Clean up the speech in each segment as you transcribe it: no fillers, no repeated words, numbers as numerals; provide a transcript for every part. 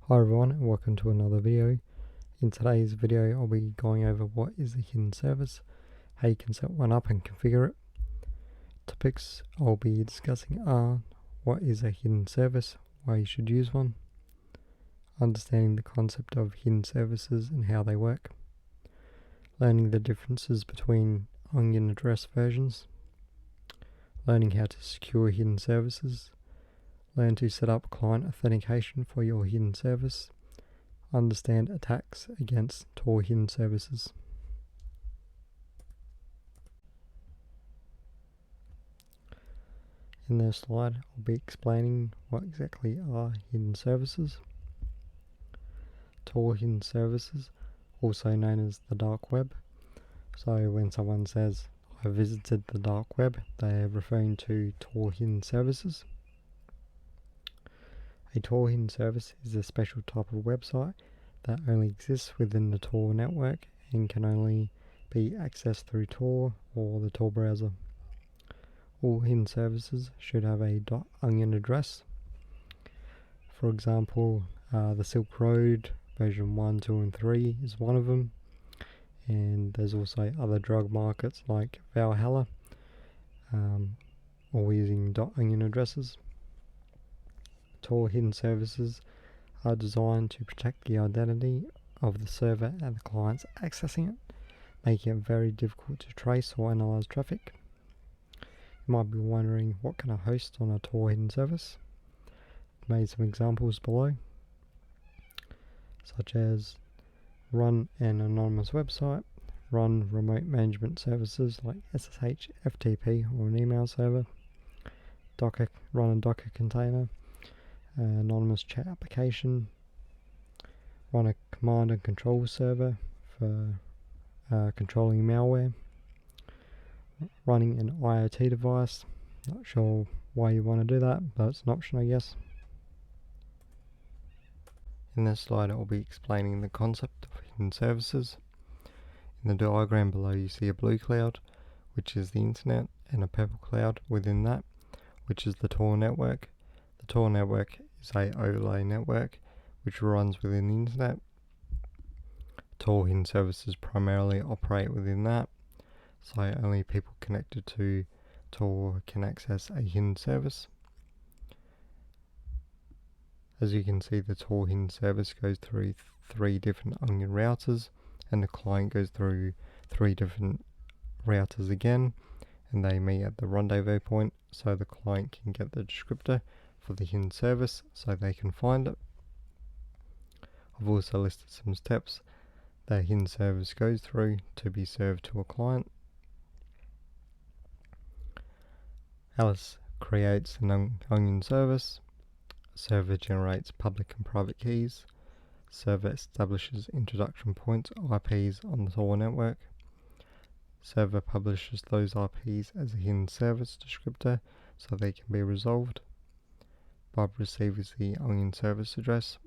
Hi everyone and welcome to another video. In today's video I'll be going over what is a hidden service, how you can set one up and configure it. Topics I'll be discussing are what is a hidden service, why you should use one, understanding the concept of hidden services and how they work, learning the differences between onion address versions, learning how to secure hidden services, learn to set up client authentication for your hidden service, understand attacks against Tor hidden services. In this slide, I'll be explaining what exactly are hidden services. Tor hidden services, also known as the dark web. So when someone says, I visited the dark web, they're referring to Tor hidden services. A Tor hidden service is a special type of website that only exists within the Tor network and can only be accessed through Tor or the Tor browser. All hidden services should have a .onion address. For example, the Silk Road version 1, 2 and 3 is one of them, and there's also other drug markets like Valhalla, all using .onion addresses. Tor hidden services are designed to protect the identity of the server and the clients accessing it, making it very difficult to trace or analyze traffic. You might be wondering what can I host on a Tor hidden service. I've made some examples below, such as run an anonymous website, run remote management services like SSH, FTP or an email server, run a Docker container, anonymous chat application, run a command and control server for controlling malware, running an IoT device. Not sure why you want to do that, but it's an option, I guess. In this slide I will be explaining the concept of hidden services. In the diagram below you see a blue cloud, which is the internet, and a purple cloud within that, which is the Tor network. The Tor network is a overlay network which runs within the internet. Tor hidden services primarily operate within that, so only people connected to Tor can access a hidden service. As you can see, the Tor hidden service goes through 3 different onion routers, and the client goes through 3 different routers again, and they meet at the rendezvous point so the client can get the descriptor for the hidden service so they can find it. I've also listed some steps that a hidden service goes through to be served to a client. Alice creates an onion service. Server generates public and private keys. Server establishes introduction points IPs on the Tor network. Server publishes those IPs as a hidden service descriptor so they can be resolved. Bob receives the onion service address.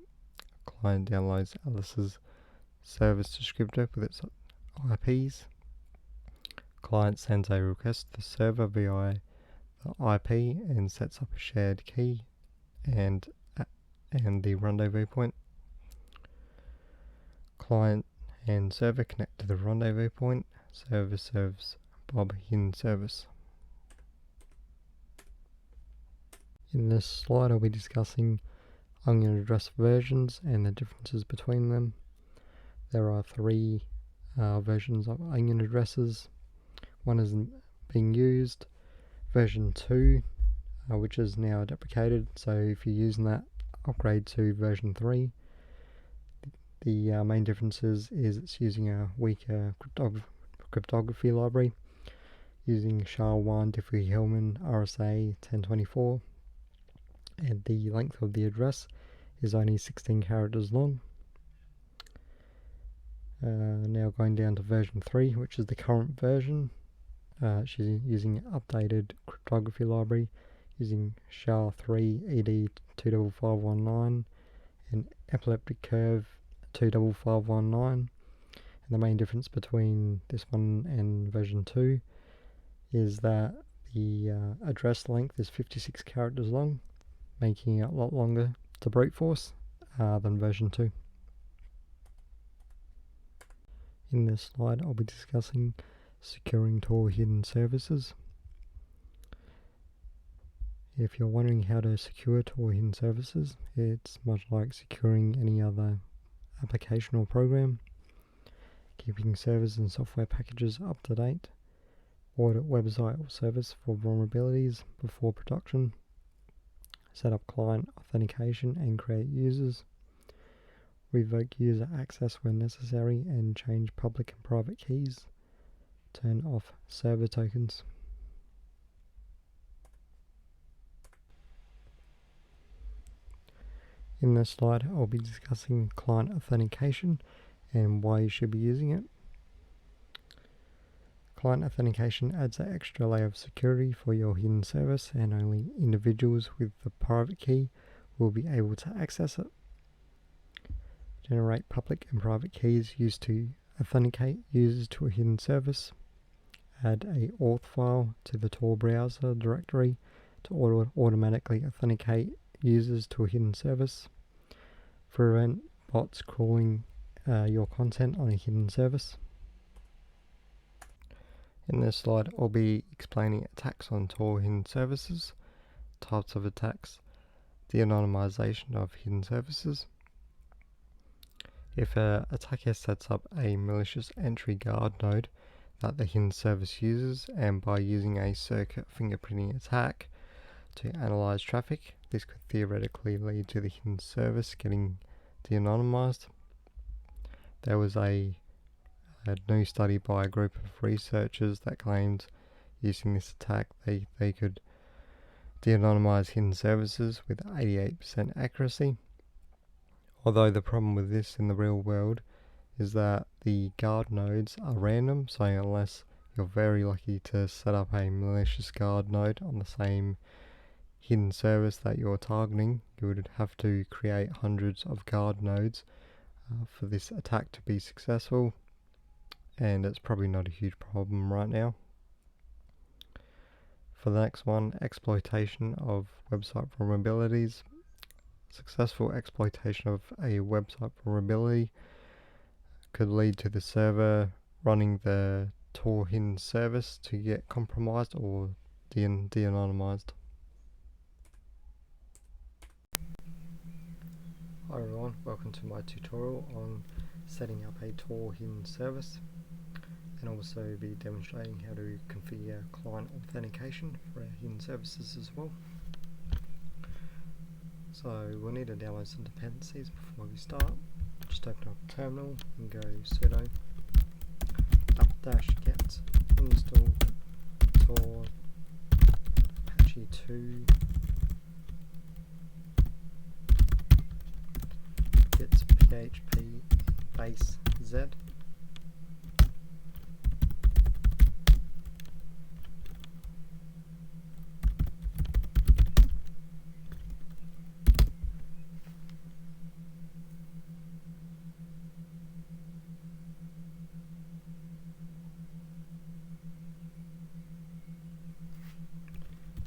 Client downloads Alice's service descriptor with its IPs. Client sends a request to the server via the IP and sets up a shared key and the rendezvous point. Client and server connect to the rendezvous point. Server serves Bob hidden service. In this slide I'll be discussing onion address versions and the differences between them. There are 3 versions of onion addresses. One isn't being used. Version 2, which is now deprecated, so if you're using that, upgrade to version 3. The main difference is it's using a weaker cryptography library, using SHA-1 Diffie-Hellman RSA 1024, and the length of the address is only 16 characters long. Now going down to version 3, which is the current version. She's using an updated cryptography library using SHA-3 ED25519 and Epileptic Curve 25519. And the main difference between this one and version 2 is that the address length is 56 characters long, making it a lot longer to brute force. than version 2. In this slide I'll be discussing securing Tor hidden services. If you're wondering how to secure Tor hidden services, it's much like securing any other application or program. Keeping servers and software packages up to date, audit website or service for vulnerabilities before production, set up client authentication and create users, revoke user access when necessary and change public and private keys, turn off server tokens. In this slide I'll be discussing client authentication and why you should be using it. Client authentication adds an extra layer of security for your hidden service, and only individuals with the private key will be able to access it. Generate public and private keys used to authenticate users to a hidden service. Add a auth file to the Tor browser directory to automatically authenticate users to a hidden service. Prevent bots crawling your content on a hidden service. In this slide I'll be explaining attacks on Tor hidden services, types of attacks, the anonymization of hidden services. If an attacker sets up a malicious entry guard node that the hidden service uses, and by using a circuit fingerprinting attack to analyze traffic, this could theoretically lead to the hidden service getting de-anonymized. There was a new study by a group of researchers that claimed using this attack they could de-anonymize hidden services with 88% accuracy. Although the problem with this in the real world is that the guard nodes are random, so unless you're very lucky to set up a malicious guard node on the same hidden service that you're targeting, you would have to create hundreds of guard nodes for this attack to be successful, and it's probably not a huge problem right now. For the next one, exploitation of website vulnerabilities. Successful exploitation of a website vulnerability could lead to the server running the Tor hidden service to get compromised or de-anonymized. Hi everyone, welcome to my tutorial on setting up a Tor hidden service, and also be demonstrating how to configure client authentication for our hidden services as well. So we'll need to download some dependencies before we start. Just open up a terminal and go sudo apt-get install Tor Apache 2 git php base z.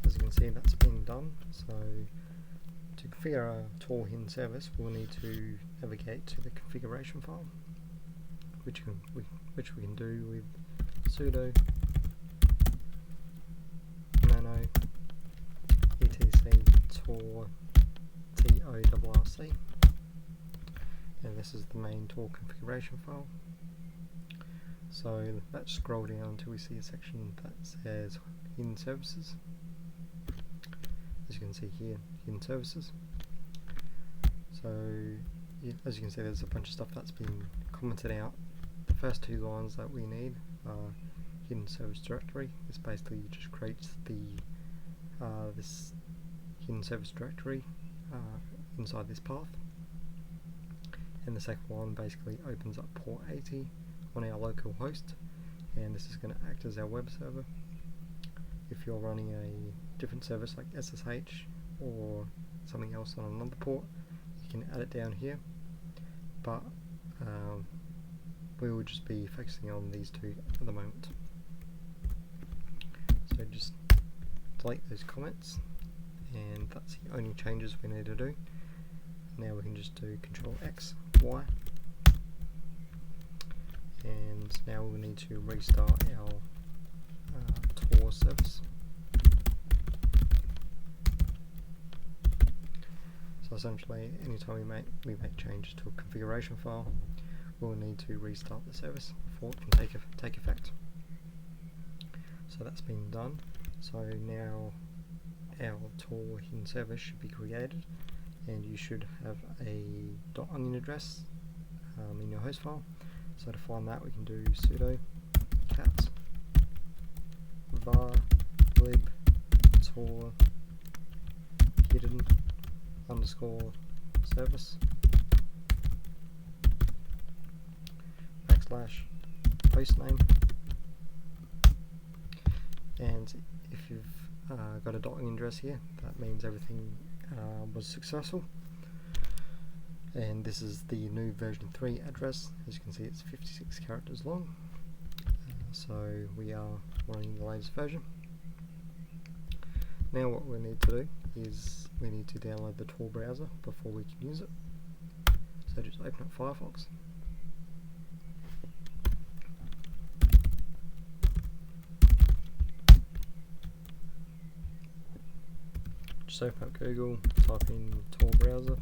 As you can see, that's been done. So to configure our Tor hidden service, we'll need to navigate to the configuration file, which we can do with sudo nano etc tor torc, and this is the main Tor configuration file. So let's scroll down until we see a section that says hidden services. As you can see here, hidden services. So yeah, as you can see, there's a bunch of stuff that's been commented out. The first two lines that we need are hidden service directory. This basically just creates the this hidden service directory inside this path. And the second one basically opens up port 80 on our local host, and this is going to act as our web server. If you're running a different service like SSH or something else on another port, you can add it down here, but we will just be focusing on these two at the moment. So just delete those comments, and that's the only changes we need to do. now we can just do Control X, Y, and now we need to restart our Tor service. So essentially, anytime we make changes to a configuration file, we'll need to restart the service before it can take effect. So that's been done. So now our Tor hidden service should be created, and you should have a .onion address in your host file. So to find that, we can do sudo cat var lib tor hidden underscore service / hostname, and if you've got a .onion address here, that means everything was successful. And this is the new version 3 address. As you can see, it's 56 characters long, so we are running the latest version. Now what we need to do is we need to download the Tor browser before we can use it. So just open up Firefox. Just open up Google, type in Tor browser.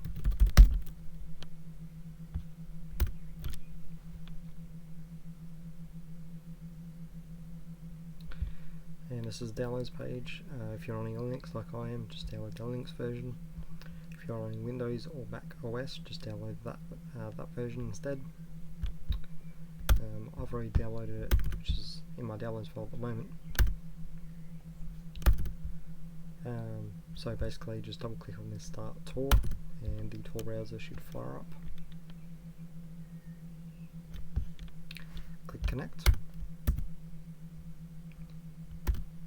And this is the downloads page. If you're running Linux like I am, just download the Linux version. If you're running Windows or Mac OS, just download that version instead. I've already downloaded it, which is in my downloads file at the moment. So basically, just double click on this Start Tor, and the Tor browser should fire up. Click Connect.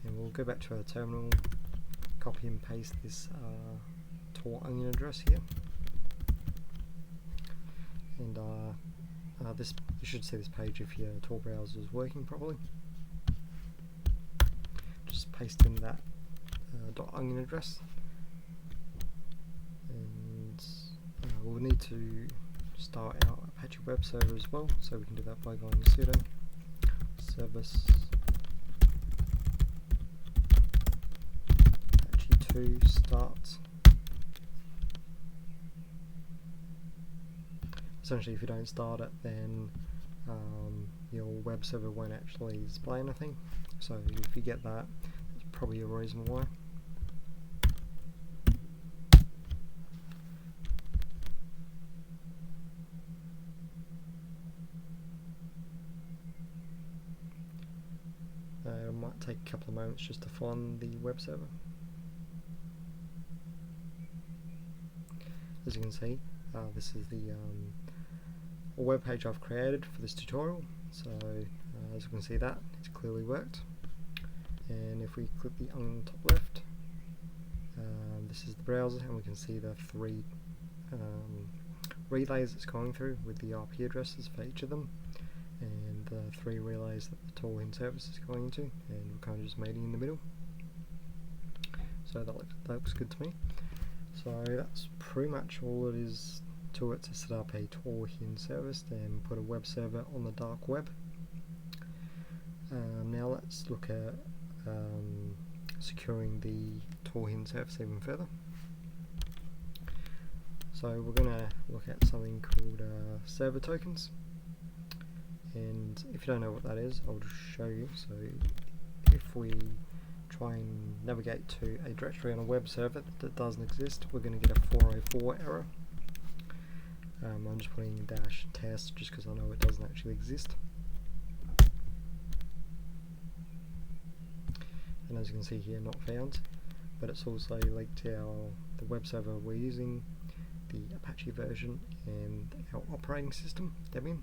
And we'll go back to our terminal, copy and paste this Tor onion address here, and you should see this page if your Tor browser is working properly. Just paste in that .onion address, and we'll need to start our Apache web server as well, so we can do that by going sudo service Apache2 start. Essentially, if you don't start it, then your web server won't actually display anything. So if you get that, that's probably a reason why. It might take a couple of moments just to find the web server. As you can see, this is the web page I've created for this tutorial. So as you can see, that it's clearly worked. And if we click the on the top left, this is the browser, and we can see the 3 relays it's going through with the IP addresses for each of them, and the 3 relays that the Tor hidden service is going into, and we're kind of just meeting in the middle. So that looks good to me. So that's pretty much all it is to it to set up a Tor hidden service and put a web server on the dark web. Now let's look at securing the Tor hidden service even further. So we're going to look at something called server tokens, and if you don't know what that is, I'll just show you. So if we try and navigate to a directory on a web server that doesn't exist, we're going to get a 404 error. I'm just putting -test just because I know it doesn't actually exist. And as you can see here, not found, but it's also linked to the web server we're using, the Apache version, and our operating system, Debian.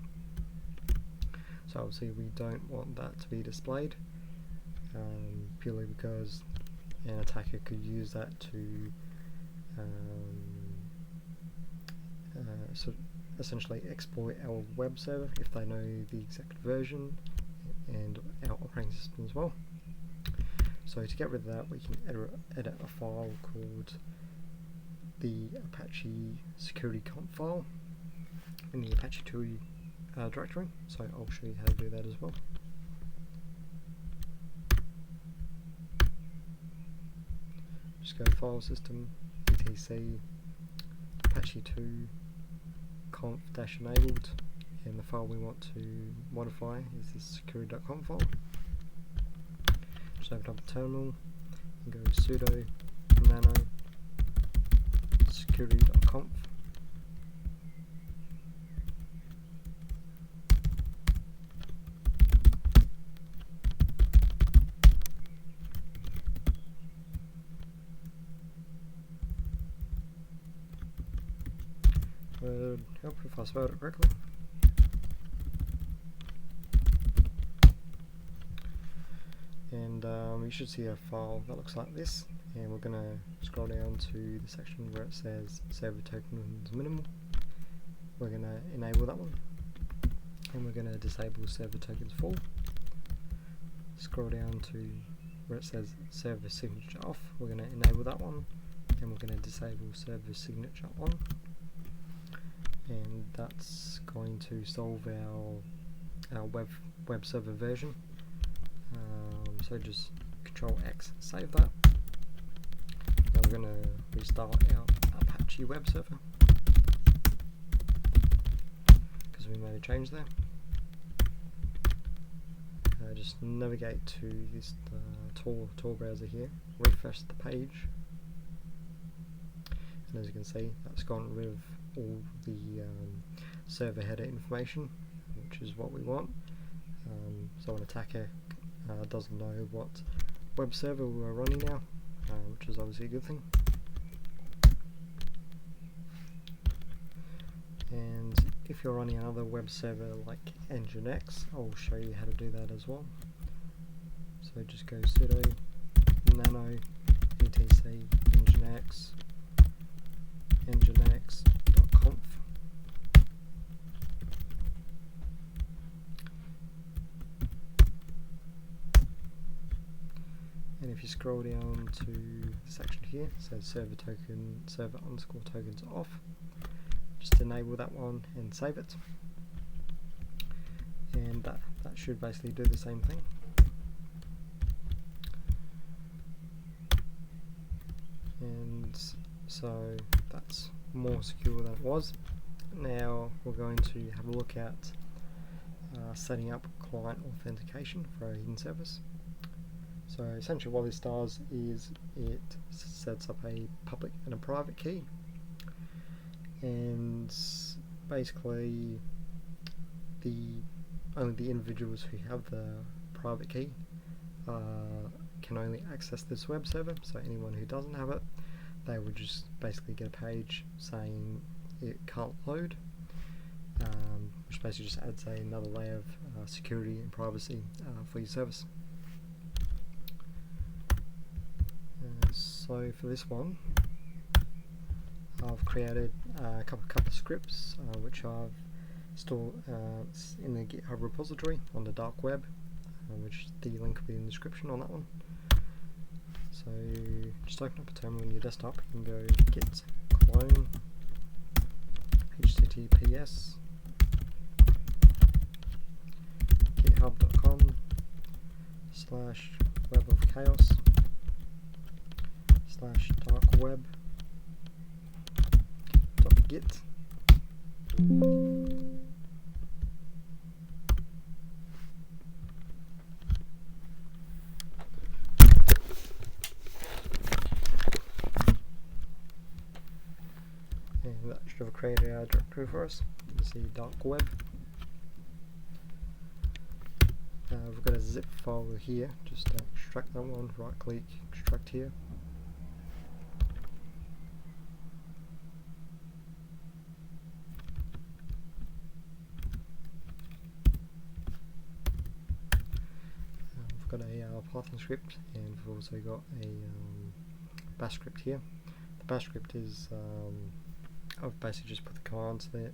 So obviously we don't want that to be displayed, purely because an attacker could use that to essentially exploit our web server if they know the exact version and our operating system as well. So to get rid of that, we can edit a file called the Apache security conf file in the Apache 2 directory, so I'll show you how to do that as well. Just go to File System, etc, Apache 2 conf-enabled, and the file we want to modify is this security.conf file. Just open up a terminal and go sudo nano security.conf. Would help if I spelled it correctly. And you should see a file that looks like this, and we're going to scroll down to the section where it says server tokens minimal. We're going to enable that one, and we're going to disable server tokens full. Scroll down to where it says server signature off. We're going to enable that one, and we're going to disable server signature on. And that's going to solve our web server version. So just Control X, save that. Now we're going to restart our Apache web server because we made a change there. Just navigate to this Tor browser here, refresh the page, and as you can see, that's gotten rid of all the server header information, which is what we want. So an attacker doesn't know what web server we're running now, which is obviously a good thing. And if you're running another web server like Nginx, I'll show you how to do that as well. So just go sudo nano etc nginx.conf. And if you scroll down to the section here, it says server underscore tokens off. Just enable that one and save it. And that should basically do the same thing. And so that's more secure than it was. Now we're going to have a look at setting up client authentication for our hidden service. So essentially what this does is it sets up a public and a private key, and basically only the individuals who have the private key can only access this web server. So anyone who doesn't have it, they would just basically get a page saying it can't load, which basically just adds another layer of security and privacy for your service. So for this one, I've created a couple of scripts which I've stored in the GitHub repository on the Darkweb, which the link will be in the description on that one. So just open up a terminal on your desktop and go git clone https github.com/webofchaos/darkweb.git. And that should have created our directory for us. You can see Darkweb. We've got a zip file here, just extract that one, right click, extract here. We've got a Python script, and we've also got a bash script here. The bash script is, I've basically just put the commands there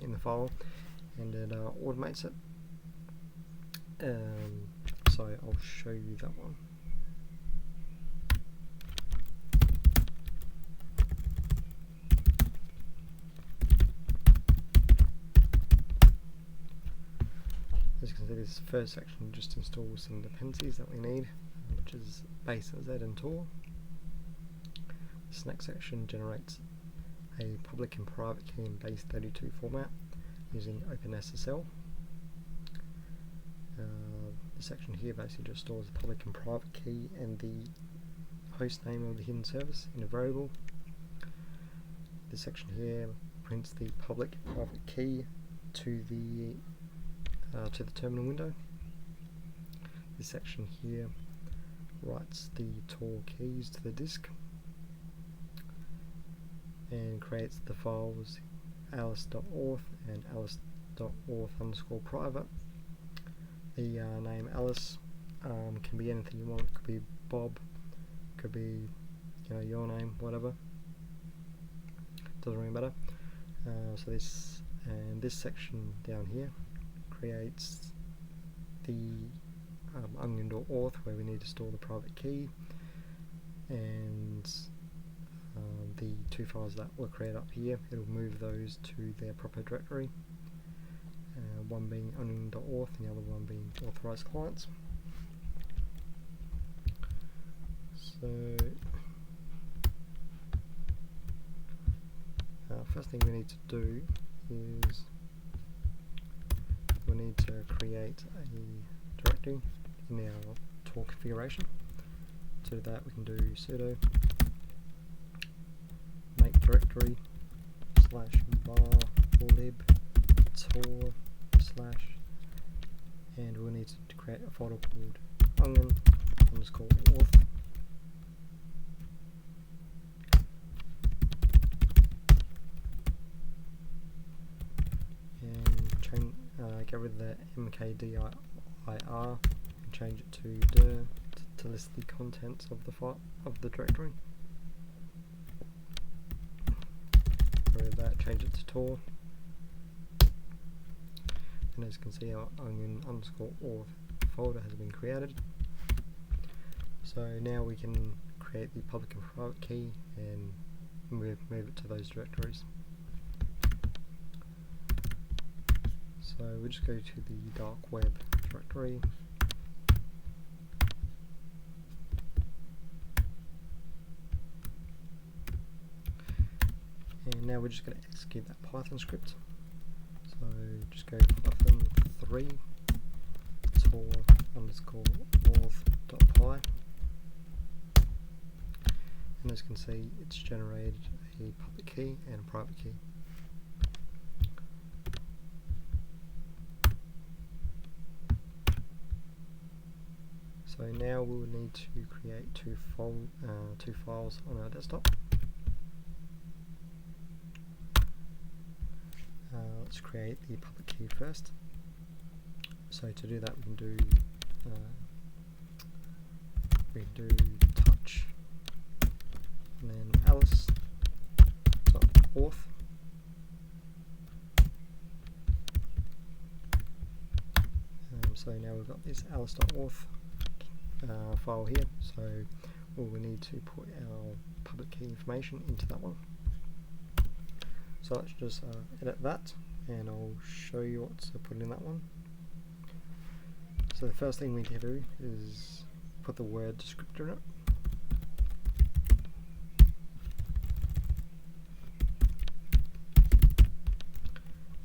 in the file, and it automates it. So I'll show you that one. basically this first section just installs some dependencies that we need, which is base, Z and Tor. This next section generates a public and private key in base32 format using OpenSSL. The section here basically just stores the public and private key and the host name of the hidden service in a variable. This section here prints the public and private key to the terminal window. This section here writes the Tor keys to the disk and creates the files alice.auth and alice.auth_private. The name Alice can be anything you want. It could be Bob, could be your name, whatever. Doesn't really matter. So this section down here creates the onion.auth where we need to store the private key, and the two files that were created up here, it'll move those to their proper directory. One being onion.auth and the other one being authorized clients. So first thing we need to do is we need to create a directory in our Tor configuration. To do that we can do sudo make directory /var lib tor / and we'll need to create a folder called onion_auth. And get rid of the mkdir and change it to dir to list the contents of the file of the directory. Get rid of that, change it to Tor. And as you can see, our onion_auth folder has been created. So now we can create the public and private key and move it to those directories. So we just go to the Darkweb directory. And now we're just going to execute that Python script. So just go Python 3 tor_auth.py, and as you can see, it's generated a public key and a private key. So now we will need to create two files on our desktop. Let's create the public key first. So to do that we can do touch and then alice.auth. So now we've got this alice.auth file here, so we need to put our public key information into that one. So let's just edit that and I'll show you what to put in that one. So the first thing we need to do is put the word descriptor in it.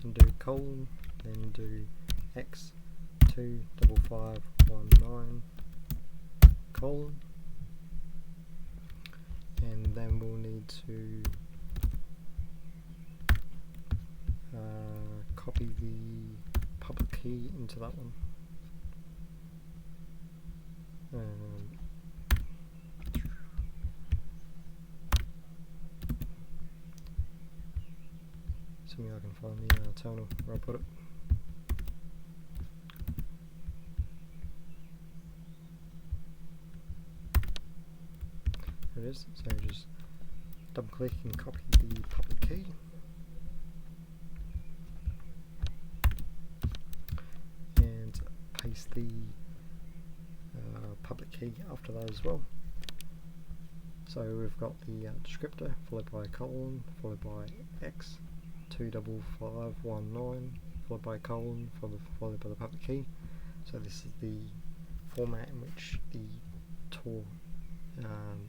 Then do colon, then do x25519 colon, and then we'll need to copy the public key into that one. Assuming I can find the terminal where I put it. There it is. So just double click and copy the public key. And paste the public key after that as well. So we've got the descriptor followed by a colon, followed by x25519, followed by a colon, followed by the public key, So this is the format in which the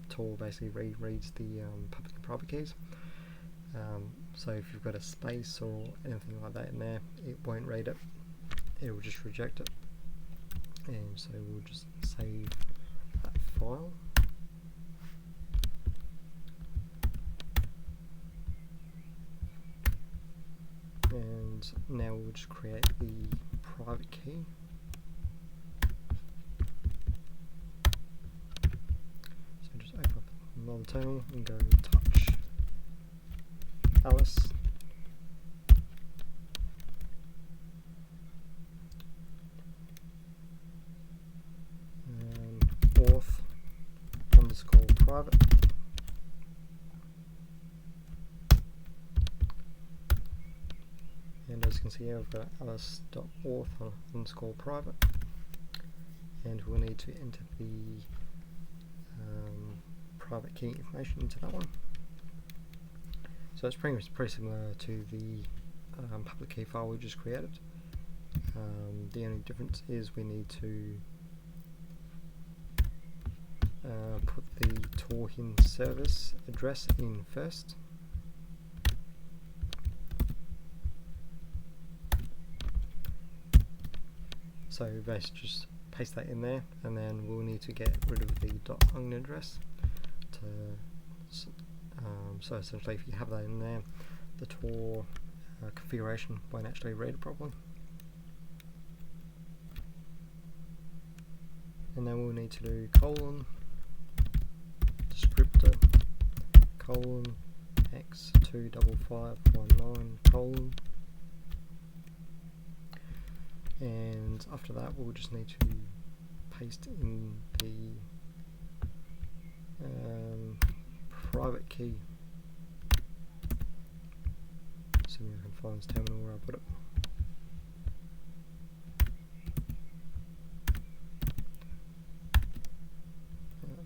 Tor basically reads the public and private keys. So if you've got a space or anything like that in there, it won't read it. It will just reject it. And so we'll just save that file. And now we'll just create the private key. So just open up another terminal and go touch Alice. Auth underscore private. And as you can see here, I've got alice.auth underscore private, and we'll need to enter the private key information into that one. So it's pretty similar to the public key file we just created. The only difference is we need to put the Torhin service address in first. So basically just paste that in there, and then we'll need to get rid of the .onion address. So essentially, if you have that in there, the Tor configuration won't actually read it properly. And then we'll need to do colon descriptor colon x25519 colon, and after that we'll just need to paste in the private key. Assuming I can find this terminal where I put it.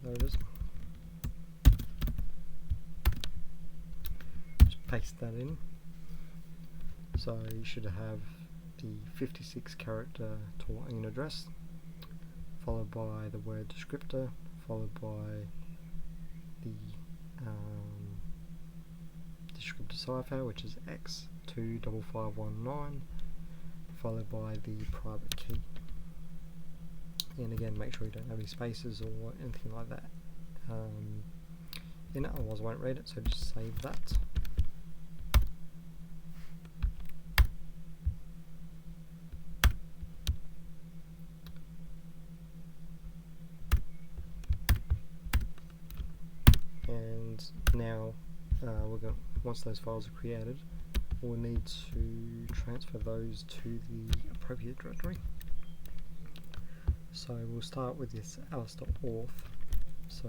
There it is. Just paste that in. So you should have the 56 character Tor onion address, followed by the word descriptor, followed by the descriptor cipher, which is x25519, followed by the private key. And again, make sure you don't have any spaces or anything like that in it, otherwise I won't read it, so just save that. And now once those files are created, we'll need to transfer those to the appropriate directory. So we'll start with this alice.auth. So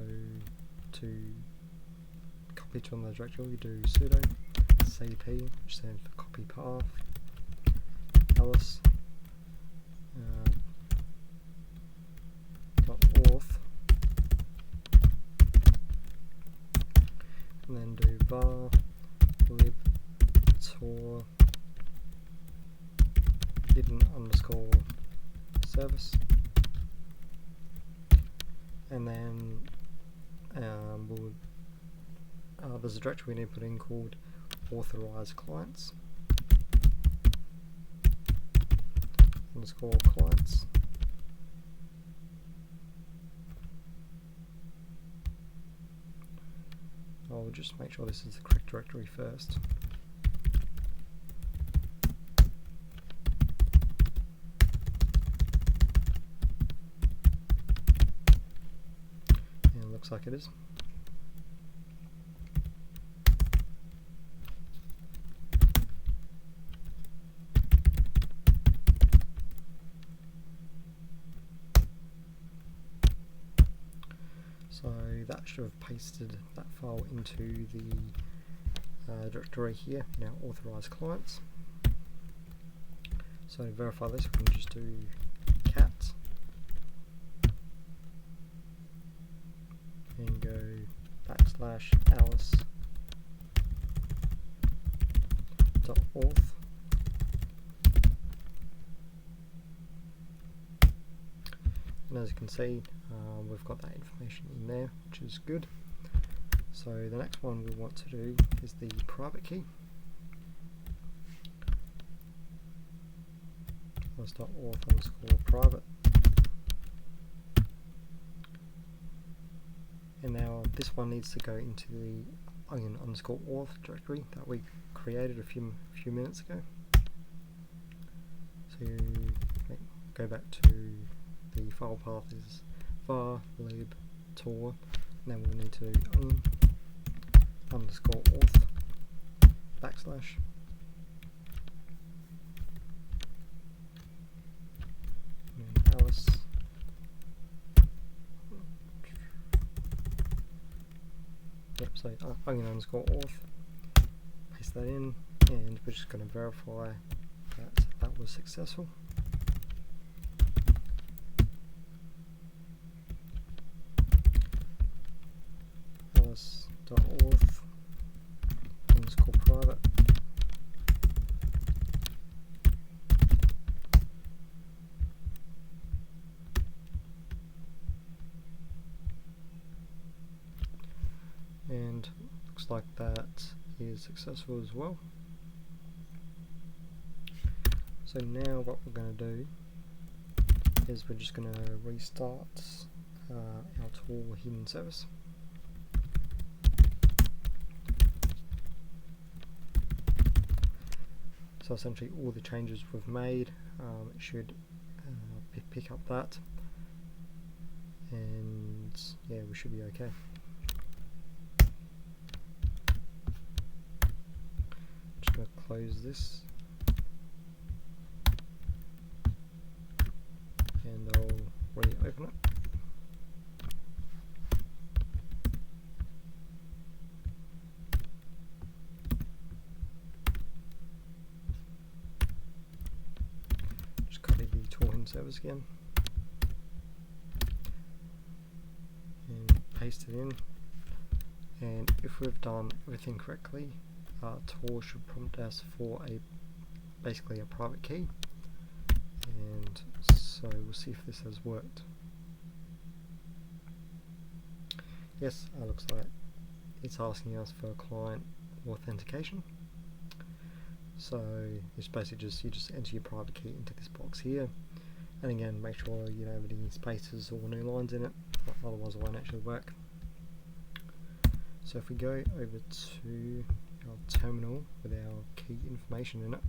to copy to another directory, we do sudo cp, which stands for copy path, alice .auth, and then do var lib tor hidden underscore service, and then there's a directory we need to put in called authorized clients underscore clients. I'll just make sure this is the correct directory first. And it looks like it is. So that should have pasted that file into the directory here, now authorized clients. So to verify this, we can just do cat and go /alice.auth and as you can see, we've got that information in there, which is good. So the next one we want to do is the private key. _auth_private. And now this one needs to go into the onion_auth directory that we created a few minutes ago. So go back to the file path is var lib tor, and then we'll need to onion_auth / Alice. Yep, so onion_auth, paste that in, and we're just going to verify that that was successful. Alice.auth_private. And looks like that is successful as well. So now what we're going to do is we're just going to restart our tool hidden service. So essentially all the changes we've made, it should pick up that, and yeah, we should be okay. Just going to close this, and I'll reopen it. Just copy the tool hidden service again and paste it in, and if we've done everything correctly, Tor should prompt us for basically a private key, and so we'll see if this has worked. Yes, it looks like it's asking us for client authentication. So it's basically you just enter your private key into this box here, and again make sure you don't have any spaces or new lines in it, otherwise it won't actually work. So if we go over to our terminal with our key information in it,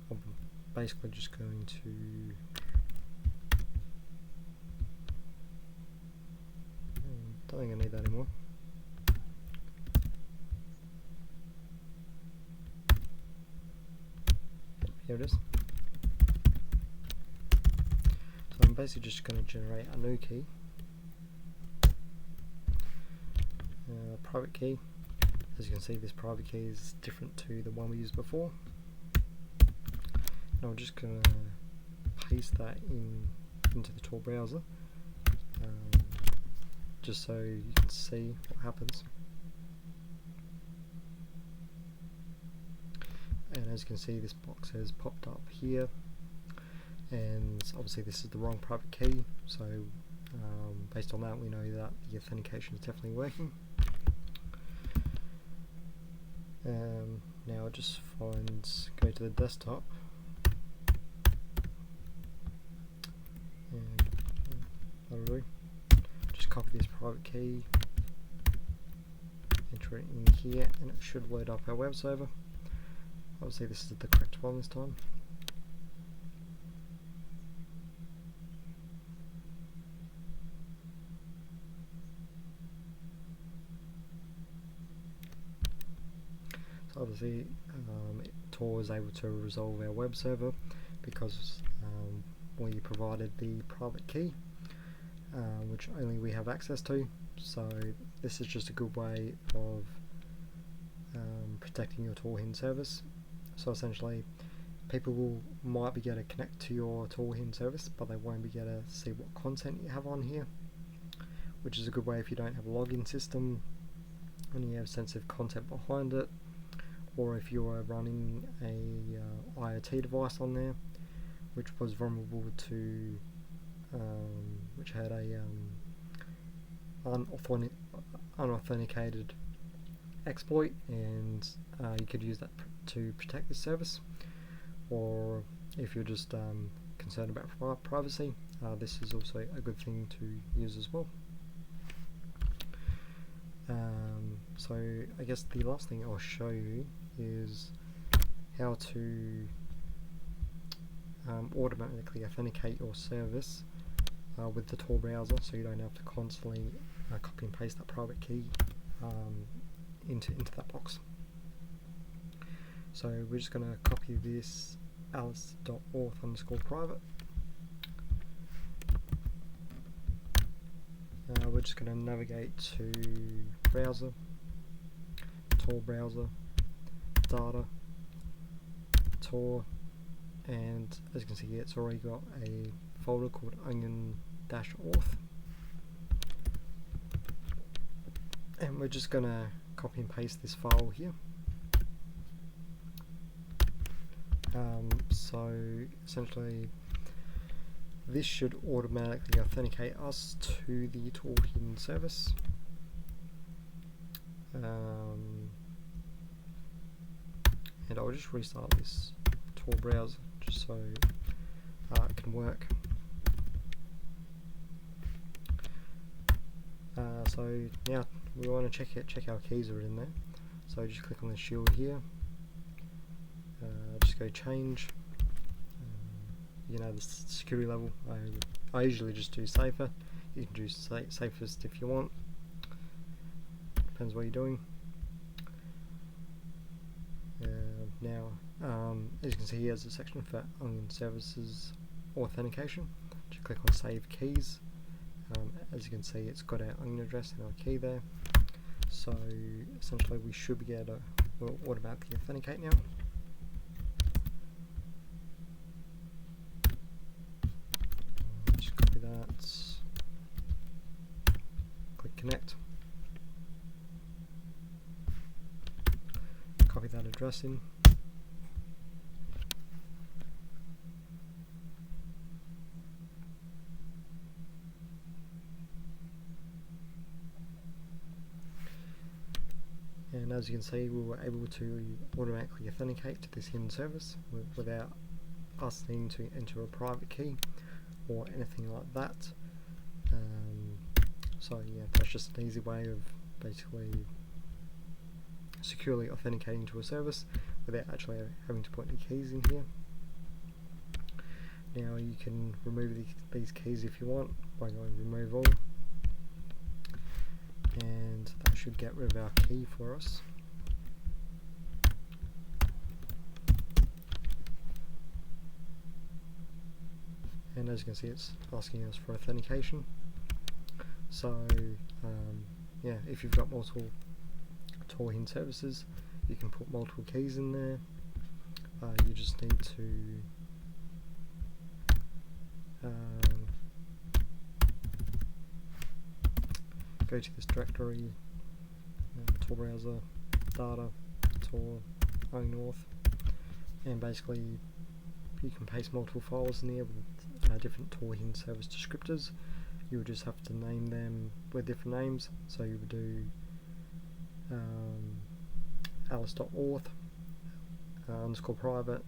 I'm basically just going to don't think I need that anymore. Yep, here it is. So I'm basically just going to generate a new key. Private key. As you can see, this private key is different to the one we used before. And I'm just going to paste that into the Tor browser, just so you can see what happens. And as you can see, this box has popped up here, and obviously this is the wrong private key, so based on that we know that the authentication is definitely working. Now just go to the desktop, and that'll do. Just copy this private key, enter it in here, and it should load up our web server. Obviously this is the correct one this time. So obviously Tor is able to resolve our web server because we provided the private key, which only we have access to. So this is just a good way of protecting your Tor hidden service. So essentially people might be able to connect to your Tor hidden service, but they won't be able to see what content you have on here, which is a good way if you don't have a login system and you have sensitive content behind it, or if you are running a IoT device on there, which was vulnerable to, which had a unauthenticated exploit, and you could use that to protect this service. Or if you're just concerned about privacy, this is also a good thing to use as well. So I guess the last thing I'll show you is how to automatically authenticate your service with the Tor browser, so you don't have to constantly copy and paste that private key into that box. So we're just going to copy this alice.auth_private. We're just going to navigate to browser, Tor browser, data, Tor, and as you can see, it's already got a folder called onion-auth, and we're just going to copy and paste this file here. So essentially this should automatically authenticate us to the Tor hidden service. And I'll just restart this Tor browser just so it can work. So now we want to check our keys are in there. So just click on the shield here. Just go change. You know, the security level. I usually just do safer. You can do safest if you want. Depends what you're doing. Now, as you can see, here's a section for Onion Services Authentication. Just click on Save Keys. As you can see, it's got our onion address and our key there. So essentially, we should be able to automatically authenticate now. Just copy that. Click Connect. Copy that address in. And as you can see, we were able to automatically authenticate to this hidden service without us needing to enter a private key or anything like that. So yeah, that's just an easy way of basically securely authenticating to a service without actually having to put any keys in here. Now you can remove these keys if you want by going remove all, and that should get rid of our key for us. And as you can see, it's asking us for authentication. So yeah, if you've got multiple Tor hidden services, you can put multiple keys in there. You just need to go to this directory, Tor browser, data, Tor, onion-auth, and basically you can paste multiple files in there with different Tor hidden service descriptors. You would just have to name them with different names. So you would do alice.auth _private,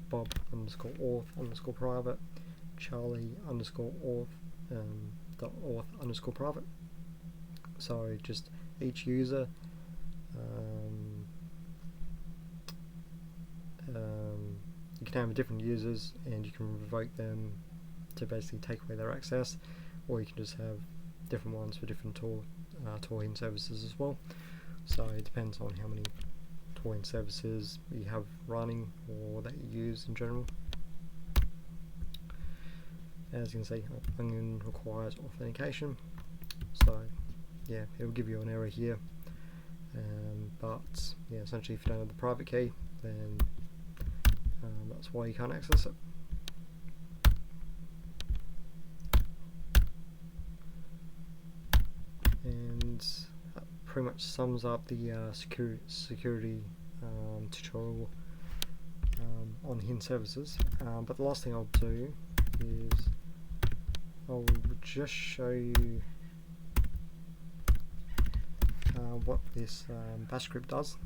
bob_auth _private, charlie_auth _auth_private. So just each user you can have different users, and you can revoke them to basically take away their access, or you can just have different ones for different Tor hidden services as well. So it depends on how many Tor hidden services you have running or that you use in general. As you can see, Onion requires authentication, so yeah, it will give you an error here, but yeah, essentially if you don't have the private key, then that's why you can't access it. And that pretty much sums up the security tutorial on hidden services. But the last thing I'll do is I'll just show you what this bash script does.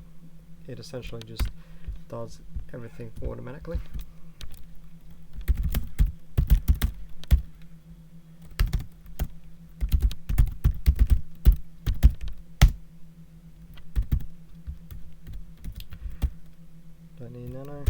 It essentially just does everything automatically. Don't need nano.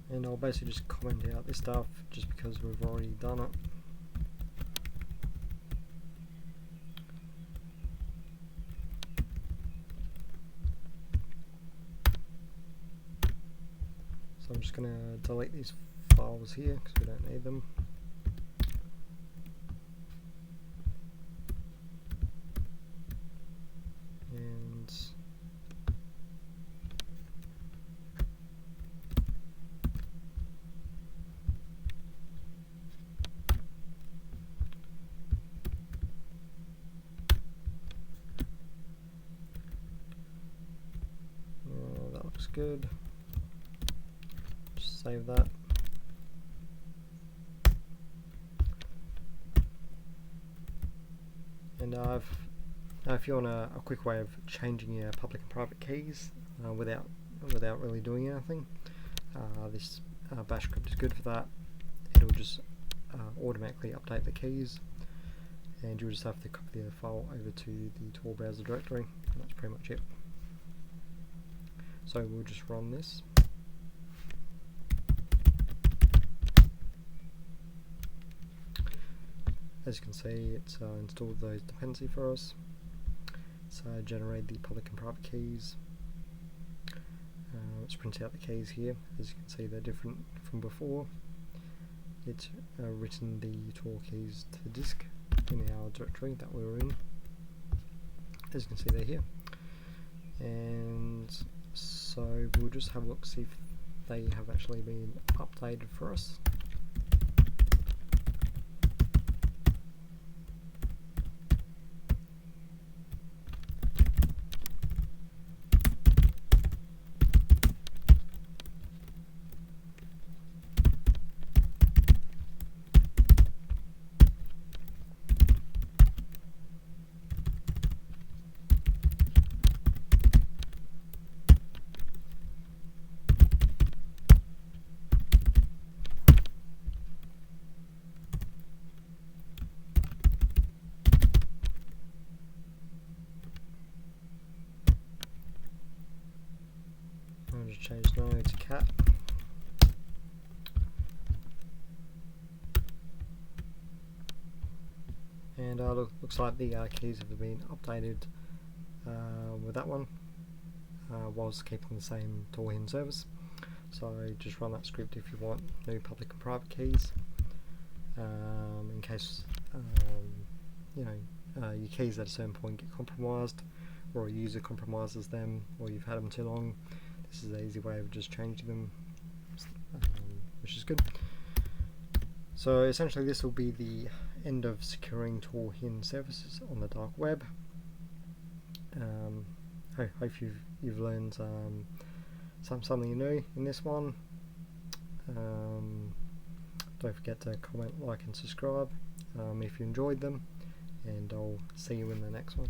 And I'll basically just comment out this stuff just because we've already done it. So I'm just going to delete these files here because we don't need them. And that looks good. Just save that. And if you want a quick way of changing your public and private keys without really doing anything, this bash script is good for that. It'll just automatically update the keys, and you'll just have to copy the file over to the tool browser directory, and that's pretty much it. So we'll just run this. As you can see, it's installed those dependency for us. It's generated the public and private keys. It's printed out the keys here. As you can see, they're different from before. It's written the tool keys to disk in our directory that we were in. As you can see, they're here. And so we'll just have a look, see if they have actually been updated for us. I'll just change now to cat. And looks like the keys have been updated with that one, whilst keeping the same tool hidden service. So just run that script if you want new public and private keys, in case your keys at a certain point get compromised, or a user compromises them, or you've had them too long. This is an easy way of just changing them, which is good. So essentially this will be the end of securing tool hidden services on the dark web. Hope you've learned something new in this one. Don't forget to comment, like and subscribe if you enjoyed them, and I'll see you in the next one.